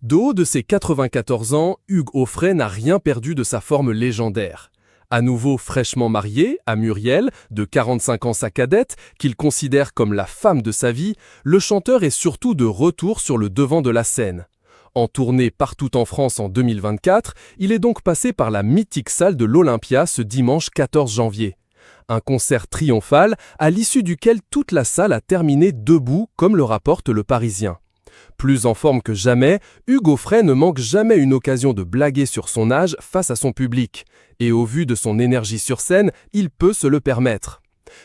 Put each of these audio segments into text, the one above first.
De haut de ses 94 ans, Hugues Aufray n'a rien perdu de sa forme légendaire. À nouveau fraîchement marié à Muriel, de 45 ans sa cadette, qu'il considère comme la femme de sa vie, le chanteur est surtout de retour sur le devant de la scène. En tournée partout en France en 2024, il est donc passé par la mythique salle de l'Olympia ce dimanche 14 janvier. Un concert triomphal à l'issue duquel toute la salle a terminé debout comme le rapporte Le Parisien. Plus en forme que jamais, Hugues Aufray ne manque jamais une occasion de blaguer sur son âge face à son public. Et au vu de son énergie sur scène, il peut se le permettre.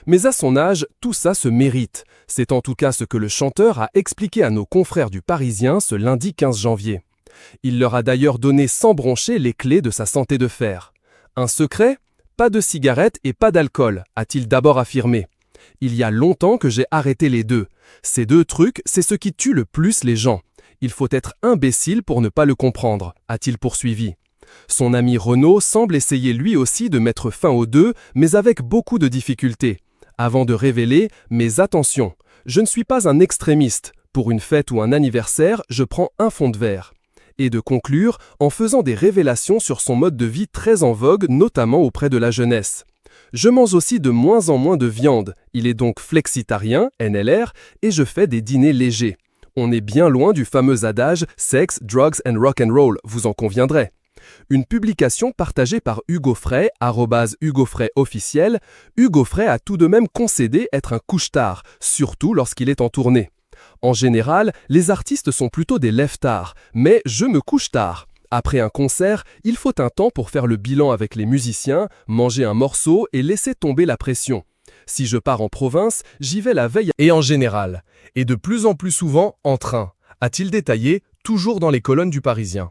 Mais à son âge, tout ça se mérite. C'est en tout cas ce que le chanteur a expliqué à nos confrères du Parisien ce lundi 15 janvier. Il leur a d'ailleurs donné sans broncher les clés de sa santé de fer. Un secret ? Pas de cigarettes et pas d'alcool, a-t-il d'abord affirmé. Il y a longtemps que j'ai arrêté les deux. Ces deux trucs, c'est ce qui tue le plus les gens. Il faut être imbécile pour ne pas le comprendre, a-t-il poursuivi. Son ami Renaud semble essayer lui aussi de mettre fin aux deux, mais avec beaucoup de difficultés. Avant de révéler, mais attention, je ne suis pas un extrémiste. Pour une fête ou un anniversaire, je prends un fond de verre. Et de conclure en faisant des révélations sur son mode de vie très en vogue, notamment auprès de la jeunesse. Je mange aussi de moins en moins de viande, il est donc flexitarien, NLR, et je fais des dîners légers. On est bien loin du fameux adage « sex, drugs and rock'n'roll », vous en conviendrez. Une publication partagée par Hugues Aufray, @HuguesAufrayOfficiel, Hugues Aufray a tout de même concédé être un couche-tard, surtout lorsqu'il est en tournée. En général, les artistes sont plutôt des lève-tard, mais je me couche tard. Après un concert, il faut un temps pour faire le bilan avec les musiciens, manger un morceau et laisser tomber la pression. Si je pars en province, j'y vais la veille et en général, et de plus en plus souvent en train, a-t-il détaillé, toujours dans les colonnes du Parisien.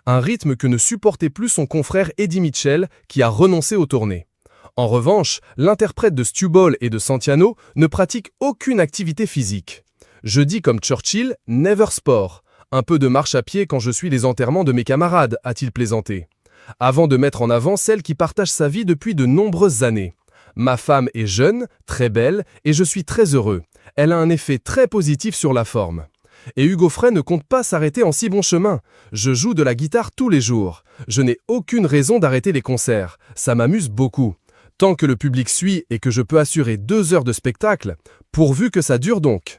Un rythme que ne supportait plus son confrère Eddie Mitchell, qui a renoncé aux tournées. En revanche, l'interprète de Stewball et de Santiano ne pratique aucune activité physique. Je dis comme Churchill, never sport. Un peu de marche à pied quand je suis les enterrements de mes camarades, a-t-il plaisanté. Avant de mettre en avant celle qui partage sa vie depuis de nombreuses années. Ma femme est jeune, très belle, et je suis très heureux. Elle a un effet très positif sur la forme. Et Hugues Aufray ne compte pas s'arrêter en si bon chemin. Je joue de la guitare tous les jours. Je n'ai aucune raison d'arrêter les concerts. Ça m'amuse beaucoup. Tant que le public suit et que je peux assurer 2 heures de spectacle, pourvu que ça dure donc.